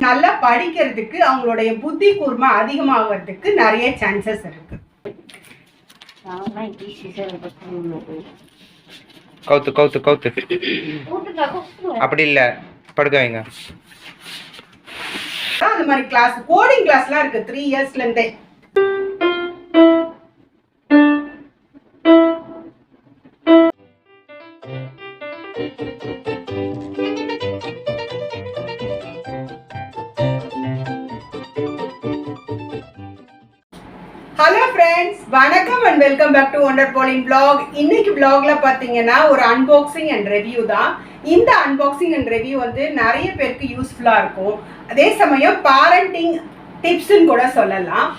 நல்லா படிக்கிறதுக்கு அவங்களுடைய புத்தி கூர்மை அதிகமாகிறதுக்கு நிறைய சான்சஸ் இருக்கு. கவுத்து கவுத்து கவுத்து அப்படி இல்ல படுக்க வைங்க. அந்த மாதிரி கிளாஸ் கோடிங் கிளாஸ்லாம் இருக்கு 3 இயர்ஸ்ல இருந்தே. ஹலோ ஃப்ரெண்ட்ஸ், வணக்கம் and welcome back to wonder பாலின் vlog. இன்னைக்கு vlogல பார்த்தீங்கன்னா ஒரு அன்பாக்சிங் அண்ட் ரிவ்யூ தான். இந்த அன்பாக்சிங் அண்ட் ரிவ்யூ வந்து நிறைய பேருக்கு யூஸ்ஃபுல்லாக இருக்கும். அதே சமயம் பேரண்டிங் டிப்ஸ்ன்னு கூட சொல்லலாம்.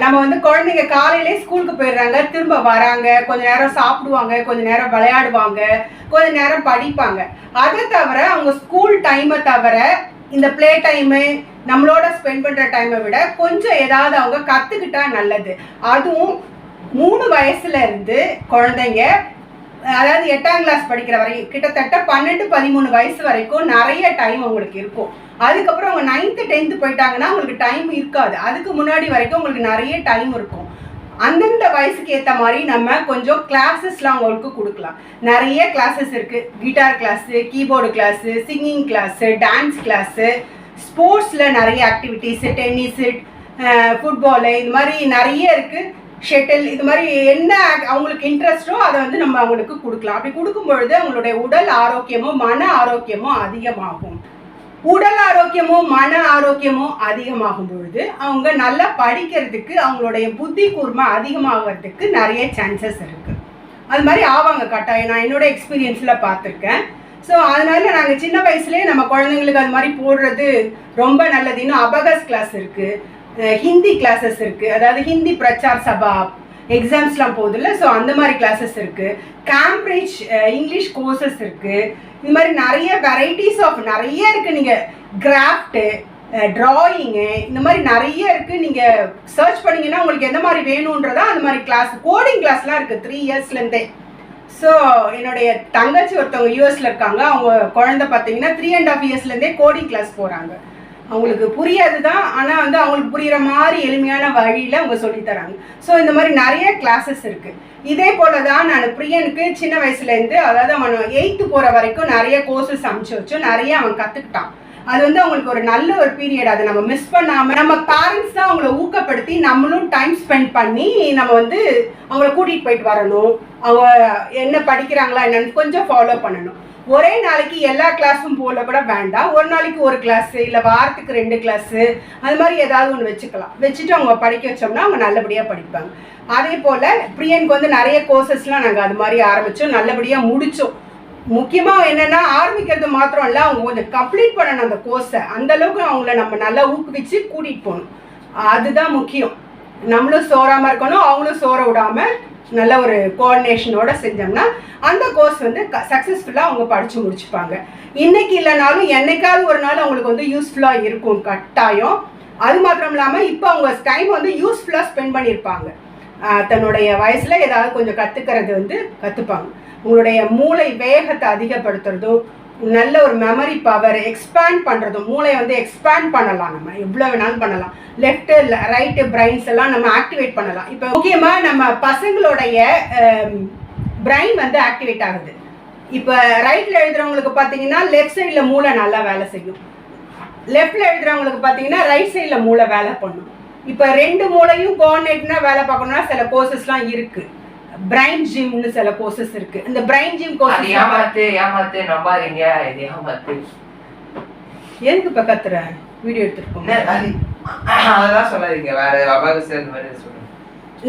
நம்ம வந்து குழந்தைங்க காலையிலே ஸ்கூலுக்கு போயிடுறாங்க, திரும்ப வராங்க, கொஞ்ச நேரம் சாப்பிடுவாங்க, கொஞ்ச நேரம் விளையாடுவாங்க, கொஞ்ச நேரம் படிப்பாங்க. அதை தவிர அவங்க ஸ்கூல் டைமை தவிர இந்த பிளே டைமு நம்மளோட ஸ்பெண்ட் பண்ணுற டைமை விட கொஞ்சம் ஏதாவது அவங்க கற்றுக்கிட்டா நல்லது. அதுவும் 3 வயசுல இருந்து குழந்தைங்க, அதாவது 8ஆம் கிளாஸ் படிக்கிற வரைக்கும் கிட்டத்தட்ட 12-13 வயசு வரைக்கும் நிறைய டைம் அவங்களுக்கு இருக்கும். அதுக்கப்புறம் அவங்க 9th 10th போயிட்டாங்கன்னா அவங்களுக்கு டைம் இருக்காது. அதுக்கு முன்னாடி வரைக்கும் அவங்களுக்கு நிறைய டைம் இருக்கும். அந்தந்த வயசுக்கு ஏற்ற மாதிரி நம்ம கொஞ்சம் கிளாஸஸ்லாம் அவங்களுக்கு கொடுக்கலாம். நிறைய கிளாஸஸ் இருக்குது. Guitar class, keyboard class, singing class, dance class, ஸ்போர்ட்ஸில் நிறைய ஆக்டிவிட்டீஸு, டென்னிஸு, ஃபுட்பாலு, இது மாதிரி நிறைய இருக்குது. ஷட்டில், இது மாதிரி என்ன அவங்களுக்கு இன்ட்ரெஸ்ட்டோ அதை வந்து நம்ம அவங்களுக்கு கொடுக்கலாம். அப்படி கொடுக்கும் பொழுது அவங்களுடைய உடல் ஆரோக்கியமும் மன ஆரோக்கியமும் அதிகமாகும். உடல் ஆரோக்கியமும் மன ஆரோக்கியமும் அதிகமாகும் பொழுது அவங்க நல்லா படிக்கிறதுக்கு அவங்களுடைய புத்தி கூர்மை அதிகமாகிறதுக்கு நிறைய சான்சஸ் இருக்குது. அது மாதிரி ஆவாங்க கட்டாயம். நான் என்னோட எக்ஸ்பீரியன்ஸில் பார்த்துருக்கேன். ஸோ அதனால நாங்கள் சின்ன வயசுலேயே நம்ம குழந்தைங்களுக்கு அது மாதிரி போடுறது ரொம்ப நல்லது. இன்னும் அபகஸ் கிளாஸ் இருக்குது, ஹிந்தி கிளாஸஸ் இருக்குது, அதாவது ஹிந்தி பிரச்சார் சபா எக்ஸாம்ஸ்லாம் போகுதுல்ல, ஸோ அந்த மாதிரி கிளாஸஸ் இருக்குது. கேம்பிரிட்ஜ் இங்கிலீஷ் கோர்சஸ் இருக்குது. இது மாதிரி நிறைய வெரைட்டிஸ் ஆஃப் நிறைய இருக்குது. நீங்கள் கிராஃப்ட்டு, ட்ராயிங்கு, இந்த மாதிரி நிறைய இருக்குது. நீங்கள் சர்ச் பண்ணிங்கன்னா உங்களுக்கு எந்த மாதிரி வேணுன்றதா அந்த மாதிரி கிளாஸ், கோடிங் கிளாஸ்லாம் இருக்குது 3 இயர்ஸ்லேருந்தே. ஸோ என்னுடைய தங்கச்சி ஒருத்தவங்க யூஎஸில் இருக்காங்க. அவங்க குழந்தை பார்த்தீங்கன்னா 3.5 இயர்ஸ்லேருந்தே கோடிங் கிளாஸ் போகிறாங்க. அவங்களுக்கு புரியாது தான், ஆனால் வந்து அவங்களுக்கு புரிகிற மாதிரி எளிமையான வழியில் அவங்க சொல்லித்தராங்க. ஸோ இந்த மாதிரி நிறைய கிளாஸஸ் இருக்குது. இதே போல் தான் நான் பிரியனுக்கு சின்ன வயசுலேருந்து, அதாவது அவன் 8th போகிற வரைக்கும் நிறைய கோர்சஸ் அமைச்சு வச்சோம். நிறைய அவன் கற்றுக்கிட்டான். அது வந்து அவங்களுக்கு ஒரு நல்ல ஒரு பீரியட். அதை நம்ம மிஸ் பண்ணாமல் நம்ம பேரண்ட்ஸ் தான் அவங்கள ஊக்கப்படுத்தி நம்மளும் டைம் ஸ்பெண்ட் பண்ணி நம்ம வந்து அவங்கள கூட்டிகிட்டு போயிட்டு வரணும். அவங்க என்ன படிக்கிறாங்களா என்னன்னு கொஞ்சம் ஃபாலோ பண்ணணும். ஒரே நாளைக்கு எல்லா கிளாஸும் போல கூட வேண்டாம். ஒரு நாளைக்கு ஒரு கிளாஸு, இல்லை வாரத்துக்கு 2 கிளாஸு, அது மாதிரி ஏதாவது ஒன்று வச்சுக்கலாம். வச்சுட்டு அவங்க படிக்க வச்சோம்னா அவங்க நல்லபடியாக படிப்பாங்க. அதே போல் பிரியனுக்கு வந்து நிறைய கோர்சஸ்லாம் நாங்கள் அது மாதிரி ஆரம்பித்தோம், நல்லபடியாக முடித்தோம். முக்கியமாக என்னென்னா ஆரம்பிக்கிறது மாத்திரம் இல்லை, அவங்க கொஞ்சம் கம்ப்ளீட் பண்ணணும் அந்த கோர்ஸை. அந்தளவுக்கு அவங்கள நம்ம நல்லா ஊக்குவிச்சு கூட்டிகிட்டு போகணும். அதுதான் முக்கியம். நம்மளும் சோறாமல் இருக்கணும், அவங்களும் சோற விடாமல் நல்ல ஒரு கோஆர்டினேஷனோட செஞ்சோம்னா அந்த கோர்ஸ் வந்து சக்ஸஸ்ஃபுல்லாக அவங்க படித்து முடிச்சுப்பாங்க. இன்றைக்கி இல்லைனாலும் என்னைக்காவது ஒரு நாள் அவங்களுக்கு வந்து யூஸ்ஃபுல்லாக இருக்கும் கட்டாயம். அது மாத்திரம் இல்லாமல் இப்போ அவங்க டைம் வந்து யூஸ்ஃபுல்லாக ஸ்பெண்ட் பண்ணியிருப்பாங்க. தன்னுடைய வயசில் ஏதாவது கொஞ்சம் கற்றுக்கிறது வந்து கற்றுப்பாங்க. உங்களுடைய மூளை வேகத்தை அதிகப்படுத்துறதும், நல்ல ஒரு மெமரி பவர் எக்ஸ்பேண்ட் பண்ணுறதும், மூளை வந்து எக்ஸ்பேண்ட் பண்ணலாம். நம்ம எவ்வளோ வேணாலும் பண்ணலாம். லெஃப்ட்டு ரைட்டு பிரைன்ஸ் எல்லாம் நம்ம ஆக்டிவேட் பண்ணலாம். இப்போ முக்கியமாக நம்ம பசங்களுடைய பிரைன் வந்து ஆக்டிவேட் ஆகுது. இப்போ ரைட்டில் எழுதுறவங்களுக்கு பார்த்தீங்கன்னா லெஃப்ட் சைடில் மூளை நல்லா வேலை செய்யும். லெஃப்டில் எழுதுறவங்களுக்கு பார்த்தீங்கன்னா ரைட் சைடில் மூளை வேலை பண்ணும். இப்போ 2 மூளையும் கோஆர்டினேட்னா வேலை பார்க்கணும்னா சில கோர்சஸ்லாம் இருக்குது. பிரைன் ஜிம்னு சில கோர்சஸ் இருக்கு. இந்த பிரைன் ஜிம் கோர்சஸ் ஏமாத்து நம்பாதீங்க, இது ஏமாத்து. எதுக்கு இப்ப கத்துற? வீடியோ எடுத்துருக்கோம், அதெல்லாம் சொல்லாதீங்க. வேற அபகஸ் அந்த மாதிரி சொல்லுங்க.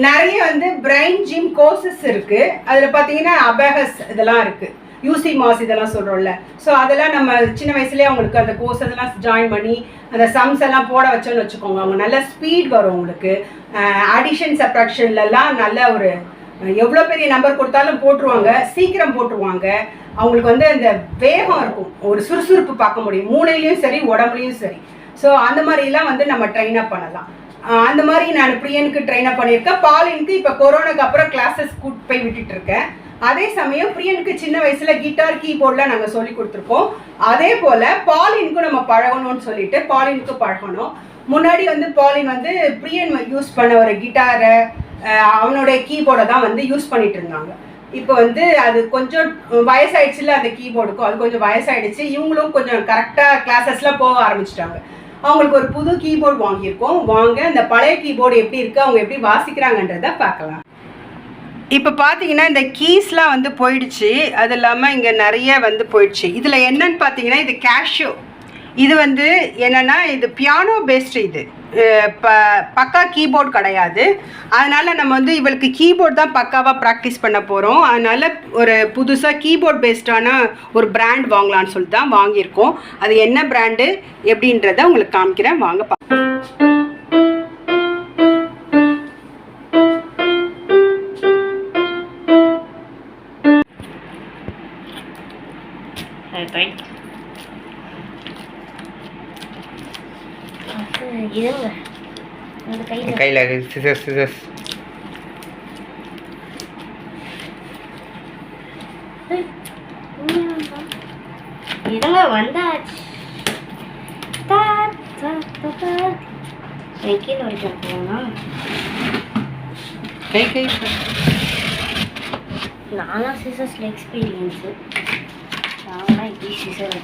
நிறைய வந்து பிரைன் ஜிம் கோர்சஸ் இருக்கு. அதுல பாத்தீங்கன்னா அபகஸ் இதெல்லாம் இருக்கு, யூசி மாஸ் இதெல்லாம் சொல்றோம்ல. ஸோ அதெல்லாம் நம்ம சின்ன வயசுலேயே அவங்களுக்கு அந்த கோர்சஸ் எல்லாம் ஜாயின் பண்ணி அந்த சம்ஸ் எல்லாம் போட வச்சோன்னு வச்சுக்கோங்க, அவங்க நல்ல ஸ்பீட் வரும். உங்களுக்கு அடிஷன் சப்ட்ராக்ஷன்லாம் நல்ல ஒரு எவ்வளோ பெரிய நம்பர் கொடுத்தாலும் போட்டுருவாங்க, சீக்கிரம் போட்டுருவாங்க. அவங்களுக்கு வந்து அந்த வேகம் இருக்கும், ஒரு சுறுசுறுப்பு பார்க்க முடியும், மூளையிலையும் சரி உடம்புலையும் சரி. ஸோ அந்த மாதிரிலாம் வந்து நம்ம ட்ரெயின் அப் பண்ணலாம். அந்த மாதிரி நான் பிரியனுக்கு ட்ரெயின் அப் பண்ணியிருக்கேன். பாலினுக்கு இப்போ கொரோனாக்கு அப்புறம் கிளாஸஸ் கூட்டு போய் விட்டுட்டு இருக்கேன். அதே சமயம் பிரியனுக்கு சின்ன வயசுல கிட்டார் கீபோர்ட்லாம் நாங்கள் சொல்லி கொடுத்துருக்கோம். அதே போல் பாலினுக்கும் நம்ம பழகணும்னு சொல்லிட்டு பாலினுக்கு பழகணும். முன்னாடி வந்து பாலின் வந்து பிரியன் யூஸ் பண்ண ஒரு கிட்டாரை அவனுடைய கீபோர்டை தான் வந்து யூஸ் பண்ணிட்டு இருந்தாங்க. இப்போ வந்து அது கொஞ்சம் வயசாயிடுச்சுல, அந்த கீபோர்டுக்கும் அது கொஞ்சம் வயசாயிடுச்சு. இவங்களும் கொஞ்சம் கரெக்டாக கிளாஸஸ்லாம் போக ஆரம்பிச்சிட்டாங்க. அவங்களுக்கு ஒரு புது கீபோர்டு வாங்கியிருக்கோம். வாங்க அந்த பழைய கீபோர்டு எப்படி இருக்குது, அவங்க எப்படி வாசிக்கிறாங்கன்றதை பார்க்கலாம். இப்போ பார்த்தீங்கன்னா இந்த கீஸ்லாம் வந்து போயிடுச்சு. அது இல்லாமல் இங்கே நிறைய வந்து போயிடுச்சு. இதில் என்னன்னு பார்த்தீங்கன்னா இது கேஷ்யூ. இது வந்து என்னென்னா இது பியானோ பேஸ்டு. இது பக்கா கீபோர்டு கிடையாது. அதனால் நம்ம வந்து இவளுக்கு கீபோர்டு தான் பக்காவாக ப்ராக்டிஸ் பண்ண போகிறோம். அதனால் ஒரு புதுசாக கீபோர்ட் பேஸ்டான ஒரு பிராண்ட் வாங்கலான்னு சொல்லிட்டு தான் வாங்கியிருக்கோம். அது என்ன பிராண்டு எப்படின்றத உங்களுக்கு காமிக்கிறேன், வாங்க பார்க்கலாம். கையில் சிசர்ஸ் இதெல்லாம் வந்தாச்சு. கீழே வரைக்கும் போகணும். கை நானும் சிசர்ஸில் எக்ஸ்பீரியன்ஸு. நாங்களாம் இப்படி சிசர்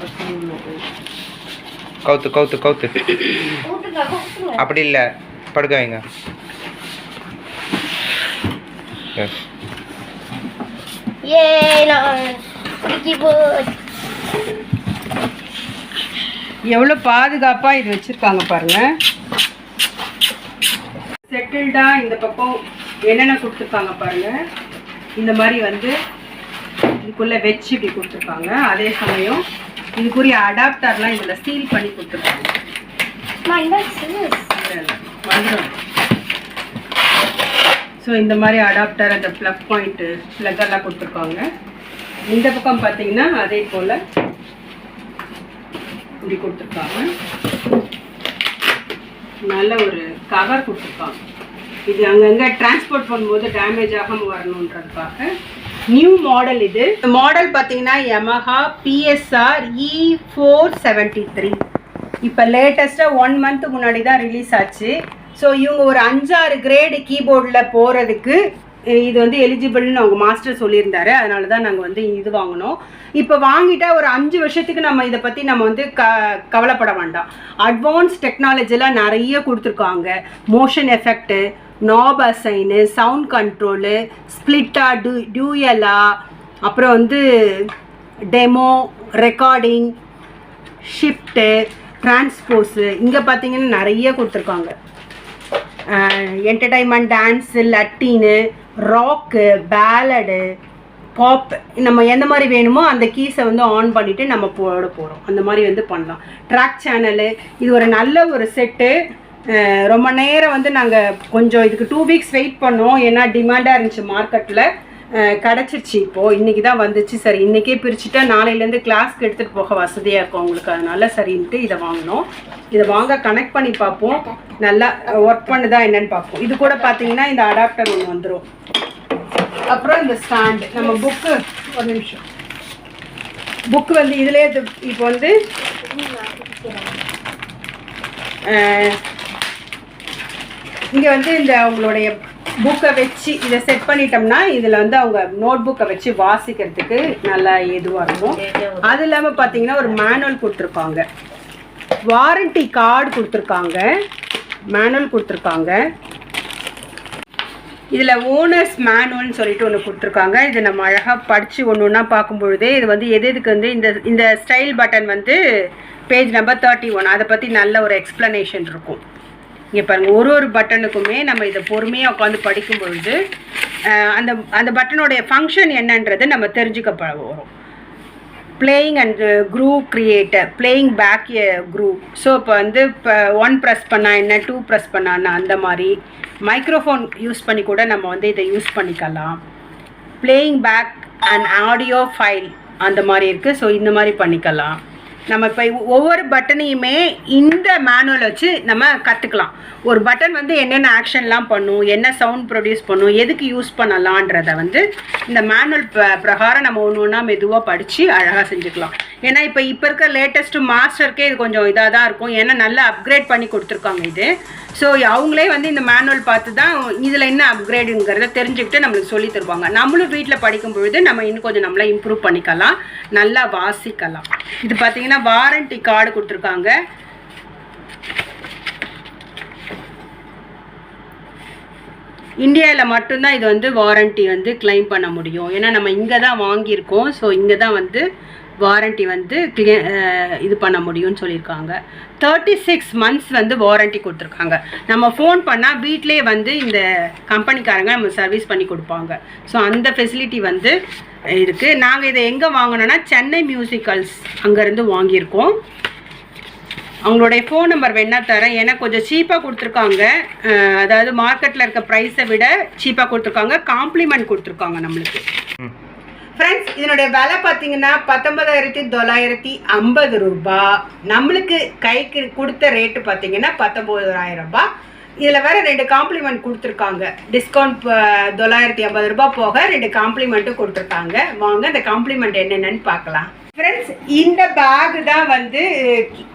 கவுத்து அப்படி இல்லை, படுக்க வைங்க. எவ்வளோ பாதுகாப்பாக இது வச்சுருக்காங்க பாருங்க. செட்டில்டாக இந்த பக்கம் என்னென்ன கொடுத்துருக்காங்க பாருங்க. இந்த மாதிரி வந்து இதுக்குள்ளே வச்சு இப்படி கொடுத்துருக்காங்க. அதே சமயம் இதுக்குரிய அடாப்டர்லாம் இதில் சீல் பண்ணி கொடுத்துருக்காங்க. ஸோ இந்த மாதிரி அடாப்டர், அந்த ப்ளக் பாயிண்ட்டு ப்ளக்கெல்லாம் கொடுத்துருக்காங்க. இந்த பக்கம் பார்த்தீங்கன்னா அதே போல் இப்படி கொடுத்துருக்காங்க. நல்ல ஒரு கவர் கொடுத்துருக்காங்க. இது அங்கங்கே டிரான்ஸ்போர்ட் பண்ணும்போது டேமேஜ் ஆகாமல் வரணுன்றதுக்காக நியூ மாடல். இது மாடல் பார்த்தீங்கன்னா Yamaha PSR-E473. இப்போ லேட்டஸ்ட்டாக 1 month முன்னாடி தான் ரிலீஸ் ஆச்சு. ஸோ இவங்க ஒரு 5-6 கிரேடு கீபோர்டில் போகிறதுக்கு இது வந்து எலிஜிபிள்னு அவங்க மாஸ்டர் சொல்லியிருந்தாரு. அதனால தான் நாங்கள் வந்து இது வாங்கினோம். இப்போ வாங்கிட்டா ஒரு 5 வருஷத்துக்கு நம்ம இதை பற்றி நம்ம வந்து கவலைப்பட வேண்டாம். அட்வான்ஸ் டெக்னாலஜிலாம் நிறைய கொடுத்துருக்காங்க. மோஷன் எஃபெக்ட்டு, நாப் அசைனு, சவுண்ட் கண்ட்ரோலு, ஸ்ப்ளிட்டா, டியூயலா, அப்புறம் வந்து டெமோ, ரெக்கார்டிங், ஷிஃப்ட்டு, டிரான்ஸ்போஸு, இங்கே பார்த்தீங்கன்னா நிறைய கொடுத்துருக்காங்க. என்டர்டைன்மெண்ட், டான்ஸு, லட்டினு, ராக்கு, பேலடு, பாப், நம்ம எந்த மாதிரி வேணுமோ அந்த கீஸை வந்து ஆன் பண்ணிவிட்டு நம்ம போட போகிறோம். அந்த மாதிரி வந்து பண்ணலாம். ட்ராக் சேனலு, இது ஒரு நல்ல ஒரு செட்டு. ரொம்ப நேரம் வந்து நாங்கள் கொஞ்சம் இதுக்கு 2 weeks வெயிட் பண்ணோம். ஏன்னா டிமாண்டாக இருந்துச்சு மார்க்கெட்டில். கிடச்சிருச்சு இப்போது. இன்றைக்கி தான் வந்துச்சு. சரி இன்றைக்கே பிரிச்சுட்டா நாளையிலேருந்து கிளாஸ்க்கு எடுத்துகிட்டு போக வசதியாக இருக்கும் அவங்களுக்கு. அதனால சரின்ட்டு இதை வாங்கினோம். இதை வாங்க கனெக்ட் பண்ணி பார்ப்போம், நல்லா ஒர்க் பண்ணுதா என்னன்னு பார்ப்போம். இது கூட பார்த்தீங்கன்னா இந்த அடாப்டர் ஒன்று வந்துடும். அப்புறம் இந்த ஸ்டாண்டு, நம்ம புக்கு, ஒரு நிமிஷம், புக்கு வந்து இதிலே இப்போ வந்து இங்கே வந்து இந்த அவங்களுடைய புக்கை வச்சு இதை செட் பண்ணிட்டோம்னா இதில் வந்து அவங்க நோட் புக்கை வச்சு வாசிக்கிறதுக்கு நல்லா எதுவாக இருக்கும். அது இல்லாமல் பார்த்தீங்கன்னா ஒரு மேனுவல் கொடுத்துருப்பாங்க, வாரண்டி கார்டு கொடுத்துருக்காங்க, மேனுவல் கொடுத்துருக்காங்க. இதில் ஓனர்ஸ் மேனுவல்னு சொல்லிட்டு ஒன்று கொடுத்துருக்காங்க. இது நம்ம அழகாக படித்து ஒன்று ஒன்றா பார்க்கும்பொழுதே இது வந்து எதுக்கு வந்து இந்த ஸ்டைல் பட்டன் வந்து பேஜ் நம்பர் 31, அதை பற்றி நல்ல ஒரு எக்ஸ்ப்ளனேஷன் இருக்கும். இங்கே பாருங்கள், ஒரு பட்டனுக்குமே நம்ம இதை பொறுமையாக உட்காந்து படிக்கும் பொழுது அந்த பட்டனுடைய ஃபங்க்ஷன் என்னன்றது நம்ம தெரிஞ்சுக்க வரும். Playing and groove creator, playing back groove. So இப்போ வந்து இப்போ 1 ப்ரெஸ் பண்ணால் என்ன, 2 ப்ரெஸ் பண்ணான்னா அந்த மாதிரி. மைக்ரோஃபோன் யூஸ் பண்ணி கூட நம்ம வந்து இதை யூஸ் பண்ணிக்கலாம். Playing back and audio file அந்த மாதிரி இருக்குது. ஸோ இந்த மாதிரி பண்ணிக்கலாம். நம்ம இப்போ ஒவ்வொரு பட்டனையுமே இந்த மேனுவல் வச்சு நம்ம கற்றுக்கலாம். ஒரு பட்டன் வந்து என்னென்ன ஆக்ஷன்லாம் பண்ணும், என்ன சவுண்ட் ப்ரொடியூஸ் பண்ணும், எதுக்கு யூஸ் பண்ணலான்றதை வந்து இந்த மேனுவல் பிரகாரம் நம்ம ஒன்று ஒன்றா மெதுவாக படித்து அழகாக செஞ்சுக்கலாம். ஏன்னா இப்போ இருக்க லேட்டஸ்ட்டு மாஸ்டருக்கே இது கொஞ்சம் இதாக தான் இருக்கும். ஏன்னா நல்லா அப்கிரேட் பண்ணி கொடுத்துருக்காங்க இது. ஸோ அவங்களே வந்து இந்த மேனுவல் பார்த்து தான் இதில் என்ன அப்கிரேடுங்கிறத தெரிஞ்சுக்கிட்டு நம்மளுக்கு சொல்லி தருவாங்க. நம்மளும் வீட்டில் படிக்கும் பொழுது நம்ம இன்னும் கொஞ்சம் நம்மளை இம்ப்ரூவ் பண்ணிக்கலாம், நல்லா வாசிக்கலாம். இது பார்த்தீங்கன்னா வாரண்டி கார்டு கொடுத்துருக்காங்க. இந்தியாவில் மட்டும்தான் இது வந்து வாரண்டி வந்து கிளைம் பண்ண முடியும். ஏன்னா நம்ம இங்கே தான் வாங்கியிருக்கோம். ஸோ இங்கே தான் வந்து வாரண்டி வந்து இது பண்ண முடியும்னு சொல்லியிருக்காங்க. 36 months வந்து வாரண்டி கொடுத்துருக்காங்க. நம்ம ஃபோன் பண்ணால் வீட்டிலே வந்து இந்த கம்பெனிக்காரங்க நம்ம சர்வீஸ் பண்ணி கொடுப்பாங்க. ஸோ அந்த ஃபெசிலிட்டி வந்து இருக்குது. நாங்கள் இதை எங்கே வாங்கினோன்னா சென்னை மியூசிக்கல்ஸ் அங்கேருந்து வாங்கியிருக்கோம். அவங்களுடைய ஃபோன் நம்பர் வேணா தரேன். ஏன்னா கொஞ்சம் சீப்பாக கொடுத்துருக்காங்க. அதாவது மார்க்கெட்டில் இருக்க ப்ரைஸை விட சீப்பாக கொடுத்துருக்காங்க. காம்ப்ளிமெண்ட் கொடுத்துருக்காங்க நம்மளுக்கு. ஃப்ரெண்ட்ஸ், இதனுடைய விலை பார்த்தீங்கன்னா 19,950 ரூபாய். நம்மளுக்கு கைக்கு கொடுத்த ரேட்டு பார்த்தீங்கன்னா 19,000 ரூபாய். இதில் வேறு 2 காம்ப்ளிமெண்ட் கொடுத்துருக்காங்க. டிஸ்கவுண்ட் 950 ரூபாய் போக 2 காம்ப்ளிமெண்ட்டும் கொடுத்துருக்காங்க. வாங்க இந்த காம்ப்ளிமெண்ட் என்னென்னு பார்க்கலாம். ஃப்ரெண்ட்ஸ், இந்த பேக் தான் வந்து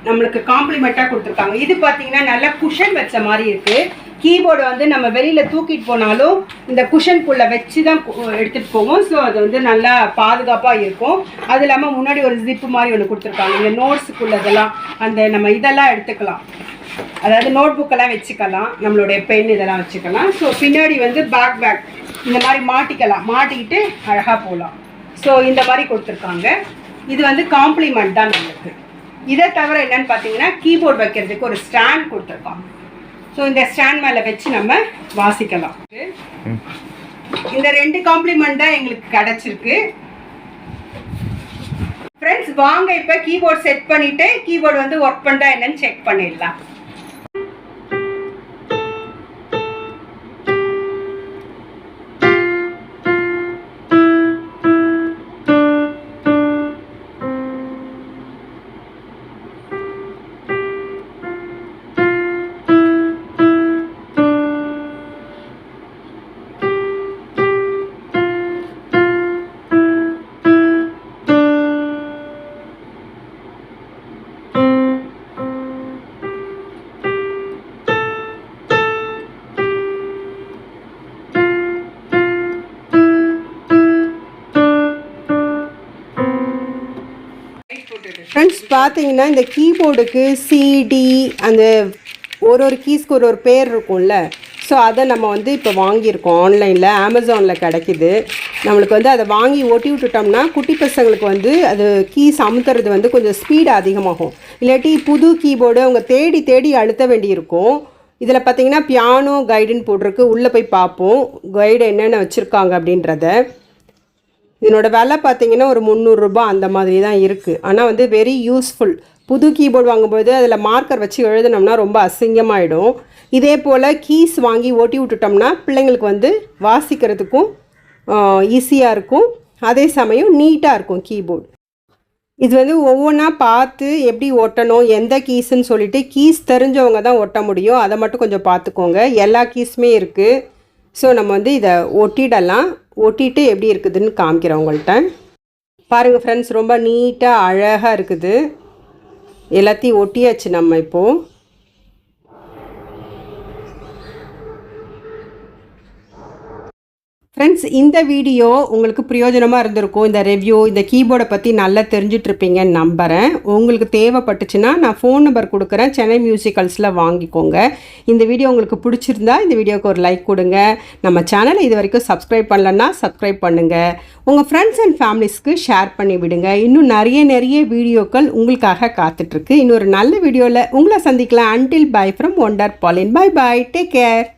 நம்மளுக்கு காம்ப்ளிமெண்ட்டாக கொடுத்துருக்காங்க. இது பார்த்தீங்கன்னா நல்லா குஷன் வச்ச மாதிரி இருக்குது. கீபோர்டு வந்து நம்ம வெளியில் தூக்கிட்டு போனாலும் இந்த குஷனுக்குள்ளே வச்சு தான் எடுத்துகிட்டு போவோம். ஸோ அது வந்து நல்லா பாதுகாப்பாக இருக்கும். அது இல்லாமல் முன்னாடி ஒரு ஜிப்பு மாதிரி ஒன்று கொடுத்துருக்காங்க. இந்த நோட்ஸுக்குள்ள இதெல்லாம் அந்த நம்ம இதெல்லாம் எடுத்துக்கலாம். அதாவது நோட் புக்கெல்லாம் வச்சுக்கலாம், நம்மளுடைய பென் இதெல்லாம் வச்சுக்கலாம். ஸோ பின்னாடி வந்து பேக் இந்த மாதிரி மாட்டிக்கலாம், மாட்டிக்கிட்டு அழகாக போகலாம். ஸோ இந்த மாதிரி கொடுத்துருக்காங்க. இது வந்து காம்ப்ளிமெண்ட் தான் நம்மளுக்கு. இதை தவிர என்னன்னு பார்த்தீங்கன்னா கீபோர்டு வைக்கிறதுக்கு ஒரு ஸ்டாண்ட் கொடுத்துருக்காங்க. ஸோ இந்த ஸ்டாண்ட் மேலே வச்சு நம்ம வாசிக்கலாம். இந்த 2 காம்ப்ளிமெண்ட் தான் எங்களுக்கு கிடச்சிருக்கு. ஃப்ரெண்ட்ஸ், வாங்க இப்போ கீபோர்ட் செட் பண்ணிவிட்டு கீபோர்டு வந்து ஒர்க் பண்ணுறா என்னன்னு செக் பண்ணிடலாம். ஃப்ரெண்ட்ஸ், பார்த்தீங்கன்னா இந்த கீபோர்டுக்கு சிடி அந்த ஒரு கீஸ்க்கு ஒரு பேர் இருக்கும்ல. ஸோ அதை நம்ம வந்து இப்போ வாங்கியிருக்கோம். ஆன்லைனில் அமேசானில் கிடைக்கிது. நம்மளுக்கு வந்து அதை வாங்கி ஒட்டி விட்டுட்டோம்னா குட்டி பசங்களுக்கு வந்து அது கீஸ் அமுத்துறது வந்து கொஞ்சம் ஸ்பீடு அதிகமாகும். இல்லாட்டி புது கீபோர்டு அவங்க தேடி தேடி அழுத்த வேண்டியிருக்கும். இதில் பார்த்தீங்கன்னா பியானோ கைடுன்னு போட்டிருக்கு. உள்ளே போய் பார்ப்போம் கைடு என்னென்ன வச்சுருக்காங்க அப்படின்றத. இதனோட விலை பார்த்தீங்கன்னா ஒரு 300 ரூபாய் அந்த மாதிரி தான் இருக்குது. ஆனால் வந்து வெரி யூஸ்ஃபுல். புது கீபோர்டு வாங்கும்போது அதில் மார்க்கர் வச்சு எழுதினோம்னா ரொம்ப அசிங்கமாகிடும். இதே போல் கீஸ் வாங்கி ஓட்டி விட்டுட்டோம்னா பிள்ளைங்களுக்கு வந்து வாசிக்கிறதுக்கும் ஈஸியாக இருக்கும். அதே சமயம் நீட்டாக இருக்கும் கீபோர்டு. இது வந்து ஒவ்வொன்றா பார்த்து எப்படி ஒட்டணும், எந்த கீஸுன்னு சொல்லிவிட்டு கீஸ் தெரிஞ்சவங்க தான் ஒட்ட முடியும். அதை மட்டும் கொஞ்சம் பார்த்துக்கோங்க. எல்லா கீஸுமே இருக்குது. ஸோ நம்ம வந்து இதை ஒட்டிடலாம். ஒட்டிட்டு எப்படி இருக்குதுன்னு காமிக்கிறேன் உங்கள்கிட்ட. பாருங்கள் ஃப்ரெண்ட்ஸ், ரொம்ப நீட்டாக அழகாக இருக்குது. எல்லாத்தையும் ஒட்டியாச்சு நம்ம இப்போது. ஃப்ரெண்ட்ஸ், இந்த வீடியோ உங்களுக்கு பிரயோஜனமாக இருந்திருக்கும். இந்த ரிவ்யூ, இந்த கீபோர்டை பற்றி நல்லா தெரிஞ்சிட்ருப்பீங்கன்னு நம்புகிறேன். உங்களுக்கு தேவைப்பட்டுச்சுன்னா நான் ஃபோன் நம்பர் கொடுக்குறேன், சென்னை மியூசிக்கல்ஸில் வாங்கிக்கோங்க. இந்த வீடியோ உங்களுக்கு பிடிச்சிருந்தா இந்த வீடியோவுக்கு ஒரு லைக் கொடுங்க. நம்ம சேனலை இது வரைக்கும் சப்ஸ்கிரைப் பண்ணலன்னா சப்ஸ்கிரைப் பண்ணுங்கள். உங்கள் ஃப்ரெண்ட்ஸ் அண்ட் ஃபேமிலிஸ்க்கு ஷேர் பண்ணி விடுங்க. இன்னும் நிறைய வீடியோக்கள் உங்களுக்காக காத்துட்ருக்கு. இன்னொரு நல்ல வீடியோவில் உங்களை சந்திக்கலாம். அன்டில் பை ஃப்ரம் ஒண்டர் பாலின். Bye bye, take care.